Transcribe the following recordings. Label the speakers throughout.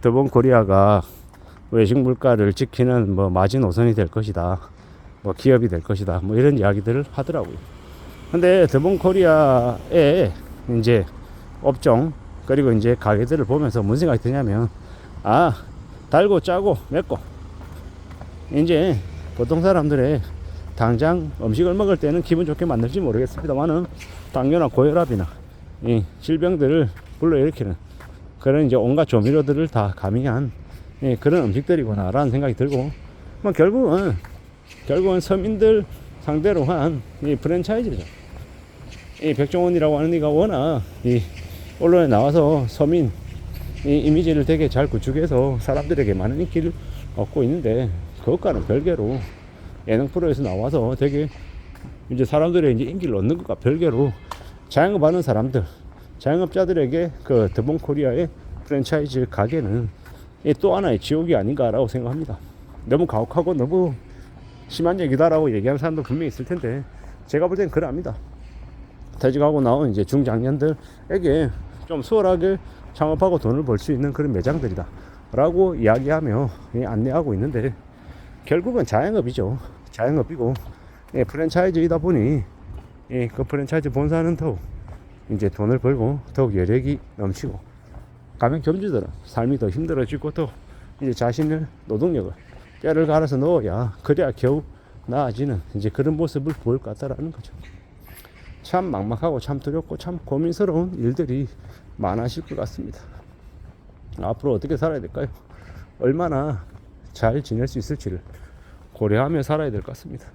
Speaker 1: 더본 코리아가 외식 물가를 지키는 뭐 마지노선이 될 것이다, 뭐 기업이 될 것이다, 뭐 이런 이야기들을 하더라고요. 근데 더본 코리아의 이제 업종 그리고 이제 가게들을 보면서 무슨 생각이 드냐면, 아, 달고 짜고 맵고, 이제 보통 사람들의 당장 음식을 먹을 때는 기분 좋게 만들지 모르겠습니다만은 당뇨나 고혈압이나 이 질병들을 불러일으키는 그런 이제 온갖 조미료들을 다 가미한 그런 음식들이구나 라는 생각이 들고, 뭐 결국은 서민들 상대로 한 이 프랜차이즈죠. 이 백종원이라고 하는 이가 워낙 이 언론에 나와서 서민 이 이미지를 되게 잘 구축해서 사람들에게 많은 인기를 얻고 있는데, 그것과는 별개로 예능 프로에서 나와서 되게 이제 사람들의 이제 인기를 얻는 것과 별개로 자영업하는 사람들, 자영업자들에게 그 더본 코리아의 프랜차이즈 가게는 또 하나의 지옥이 아닌가라고 생각합니다. 너무 가혹하고 너무 심한 얘기다라고 얘기하는 사람도 분명히 있을 텐데, 제가 볼 땐 그럽니다. 퇴직하고 나온 이제 중장년들에게 좀 수월하게 창업하고 돈을 벌 수 있는 그런 매장들이다 라고 이야기하며 안내하고 있는데, 결국은 자영업이죠. 자영업이고 프랜차이즈이다 보니 그 프랜차이즈 본사는 더욱 이제 돈을 벌고 더욱 여력이 넘치고, 가맹점주들은 삶이 더 힘들어지고 또 이제 자신의 노동력을 뼈를 갈아서 넣어야 그래야 겨우 나아지는 이제 그런 모습을 보일 것 같다라는 거죠. 참 막막하고 참 두렵고 참 고민스러운 일들이 많아질 것 같습니다. 앞으로 어떻게 살아야 될까요? 얼마나 잘 지낼 수 있을지를 고려하며 살아야 될 것 같습니다.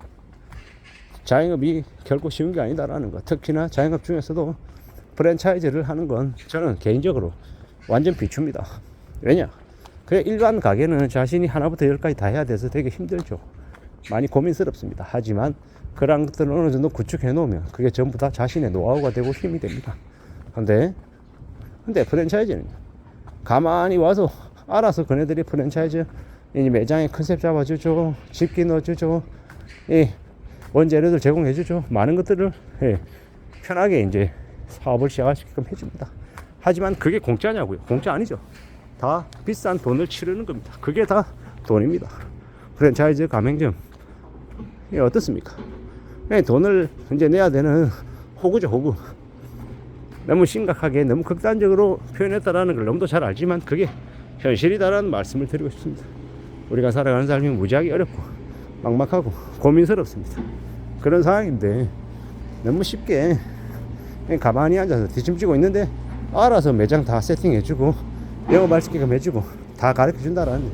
Speaker 1: 자영업이 결코 쉬운 게 아니다라는 것, 특히나 자영업 중에서도 프랜차이즈를 하는 건 저는 개인적으로 완전 비추입니다. 왜냐? 그냥 일반 가게는 자신이 하나부터 열까지 다 해야 돼서 되게 힘들죠. 많이 고민스럽습니다. 하지만 그런 것들을 어느 정도 구축해 놓으면 그게 전부 다 자신의 노하우가 되고 힘이 됩니다. 근데 프랜차이즈는 가만히 와서 알아서 그네들이 프랜차이즈 매장에 컨셉 잡아주죠, 집기 넣어주죠, 원재료들 제공해주죠, 많은 것들을 편하게 이제 사업을 시작할 수 있게끔 해줍니다. 하지만 그게 공짜냐고요? 공짜 아니죠. 다 비싼 돈을 치르는 겁니다. 그게 다 돈입니다. 프랜차이즈 가맹점 어떻습니까? 돈을 이제 내야 되는 호구죠, 호구. 너무 심각하게 너무 극단적으로 표현했다라는 걸 너무도 잘 알지만 그게 현실이다라는 말씀을 드리고 싶습니다. 우리가 살아가는 삶이 무지하게 어렵고 막막하고 고민스럽습니다. 그런 상황인데 너무 쉽게 가만히 앉아서 뒷짐지고 있는데 알아서 매장 다 세팅해주고 영업할 수 있게끔 해주고 다 가르쳐준다라는,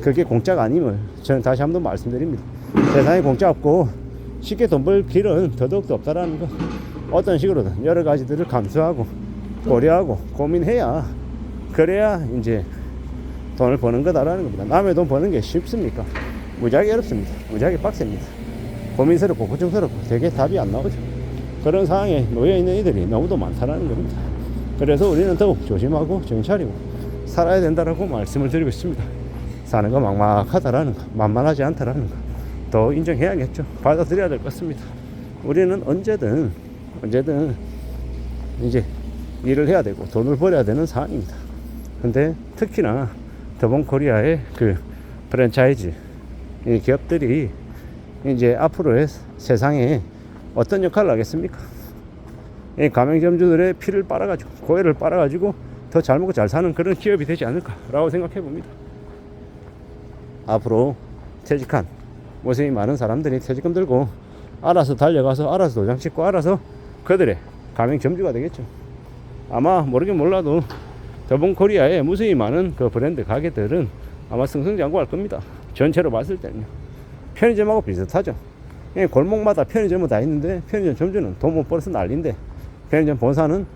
Speaker 1: 그게 공짜가 아님을 저는 다시 한번 말씀드립니다. 세상에 공짜 없고 쉽게 돈 벌 길은 더더욱도 없다라는 거, 어떤 식으로든 여러 가지들을 감수하고 고려하고 고민해야 그래야 이제 돈을 버는 거다라는 겁니다. 남의 돈 버는 게 쉽습니까? 무지하게 어렵습니다. 무지하게 빡셉니다. 고민스럽고 고통스럽고 되게 답이 안 나오죠. 그런 상황에 놓여있는 이들이 너무도 많다라는 겁니다. 그래서 우리는 더욱 조심하고 정신 차리고 살아야 된다라고 말씀을 드리고 있습니다. 사는 거 막막하다라는 거, 만만하지 않다라는 거 더 인정해야겠죠. 받아들여야 될 것 같습니다. 우리는 언제든 이제 일을 해야 되고 돈을 벌어야 되는 상황입니다. 근데 특히나 더본 코리아의 그 프랜차이즈 이 기업들이 이제 앞으로의 세상에 어떤 역할을 하겠습니까? 이 가맹점주들의 피를 빨아가지고 고열을 빨아가지고 더 잘 먹고 잘 사는 그런 기업이 되지 않을까라고 생각해 봅니다. 앞으로 퇴직한 모습이 많은 사람들이 퇴직금 들고 알아서 달려가서 알아서 도장 찍고 알아서 그들의 가맹점주가 되겠죠. 아마 모르긴 몰라도 더본 코리아에 무수히 많은 그 브랜드 가게들은 아마 승승장구할 겁니다. 전체로 봤을 때는요. 편의점하고 비슷하죠. 골목마다 편의점은 다 있는데 편의점 점주는 돈 못 벌어서 난리인데 편의점 본사는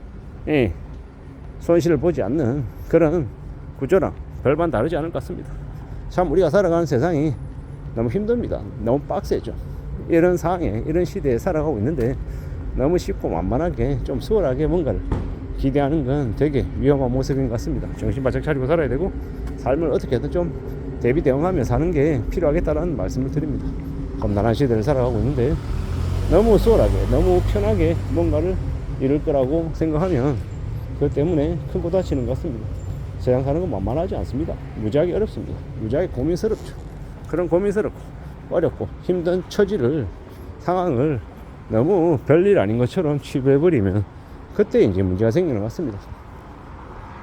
Speaker 1: 손실을 보지 않는 그런 구조랑 별반 다르지 않을 것 같습니다. 참 우리가 살아가는 세상이 너무 힘듭니다. 너무 빡세죠. 이런 상황에 이런 시대에 살아가고 있는데 너무 쉽고 만만하게 좀 수월하게 뭔가를 기대하는 건 되게 위험한 모습인 것 같습니다. 정신 바짝 차리고 살아야 되고 삶을 어떻게든 좀 대비 대응하며 사는 게 필요하겠다는 말씀을 드립니다. 험난한 시대를 살아가고 있는데 너무 수월하게 너무 편하게 뭔가를 이룰 거라고 생각하면 그것 때문에 큰 거 다치는 것 같습니다. 세상 사는 건 만만하지 않습니다. 무지하게 어렵습니다. 무지하게 고민스럽죠. 그런 고민스럽고 어렵고 힘든 처지를, 상황을 너무 별일 아닌 것처럼 취급해버리면 그때 이제 문제가 생기는 것 같습니다.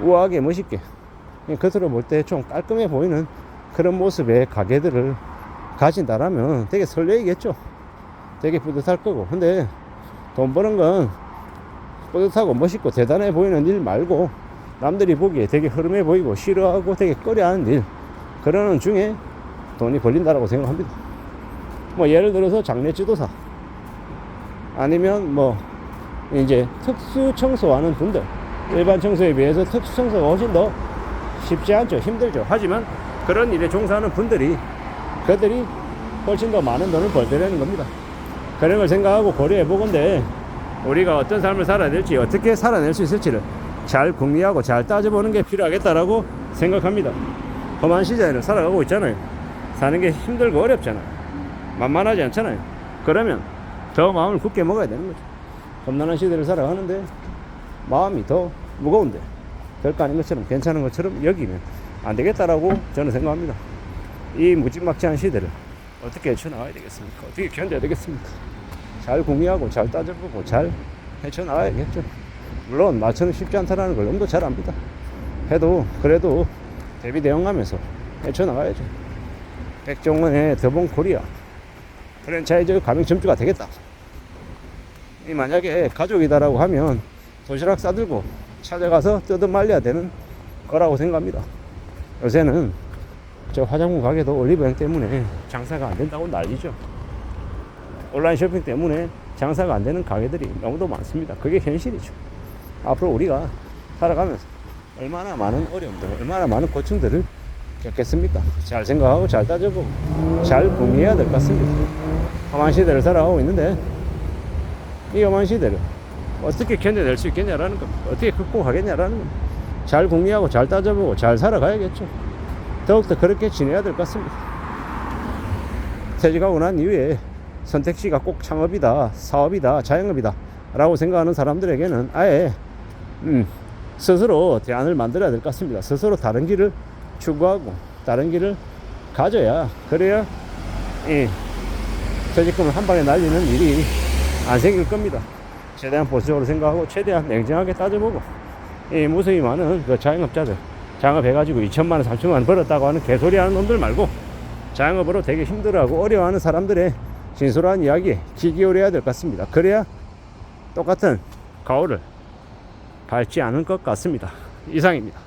Speaker 1: 우아하게 멋있게 겉으로 볼 때 좀 깔끔해 보이는 그런 모습의 가게들을 가진다라면 되게 설레이겠죠. 되게 뿌듯할 거고. 근데 돈 버는 건 뿌듯하고 멋있고 대단해 보이는 일 말고 남들이 보기에 되게 흐름해 보이고 싫어하고 되게 꺼려하는 일, 그러는 중에 돈이 벌린다라고 생각합니다. 뭐 예를 들어서 장례지도사, 아니면 뭐 이제 특수 청소하는 분들, 일반 청소에 비해서 특수 청소가 훨씬 더 쉽지 않죠. 힘들죠. 하지만 그런 일에 종사하는 분들이, 그들이 훨씬 더 많은 돈을 벌더라는 겁니다. 그런 걸 생각하고 고려해 보건데, 우리가 어떤 삶을 살아야 될지, 어떻게 살아낼 수 있을지를 잘 궁리하고 잘 따져보는 게 필요하겠다라고 생각합니다. 험한 시대를 살아가고 있잖아요. 사는 게 힘들고 어렵잖아요. 만만하지 않잖아요. 그러면 더 마음을 굳게 먹어야 되는 거죠. 험난한 시대를 살아가는데 마음이 더 무거운데 별거 아닌 것처럼, 괜찮은 것처럼 여기면 안 되겠다라고 저는 생각합니다. 이 무지막지한 시대를 어떻게 헤쳐나가야 되겠습니까? 어떻게 견뎌야 되겠습니까? 잘 궁리하고 잘 따져보고 잘 헤쳐나가야겠죠. 물론 나처럼 쉽지 않다라는 걸 너무도 잘 압니다. 해도 그래도 대비 대응하면서 헤쳐나가야죠. 백종원의 더본코리아 프랜차이즈 가맹점주가 되겠다. 이 만약에 가족이다라고 하면 도시락 싸들고 찾아가서 뜯어 말려야 되는 거라고 생각합니다. 요새는 저 화장품 가게도 올리브영 때문에 장사가 안 된다고 난리죠. 온라인 쇼핑 때문에 장사가 안 되는 가게들이 너무도 많습니다. 그게 현실이죠. 앞으로 우리가 살아가면서 얼마나 많은 어려움들, 얼마나 많은 고충들을 겪겠습니까? 잘 생각하고 잘 따져보고 잘 궁리해야 될 것 같습니다. 험한 시대를 살아가고 있는데 이 험한 시대를 어떻게 견뎌낼 수 있겠냐라는 겁니다. 어떻게 극복하겠냐라는 겁니다. 잘 궁리하고 잘 따져보고 잘 살아가야겠죠. 더욱더 그렇게 지내야 될 것 같습니다. 퇴직하고 난 이후에 선택지가 꼭 창업이다, 사업이다, 자영업이다 라고 생각하는 사람들에게는 아예 스스로 대안을 만들어야 될 것 같습니다. 스스로 다른 길을 추구하고 다른 길을 가져야, 그래야 이 퇴직금을 한 방에 날리는 일이 안 생길 겁니다. 최대한 보수적으로 생각하고 최대한 냉정하게 따져보고, 이 무수히 많은 그 자영업자들, 자영업해가지고 2천만원 3천만원 벌었다고 하는 개소리 하는 놈들 말고, 자영업으로 되게 힘들어하고 어려워하는 사람들의 진솔한 이야기에 귀 기울여야 될 것 같습니다. 그래야 똑같은 가오를 밟지 않을 것 같습니다. 이상입니다.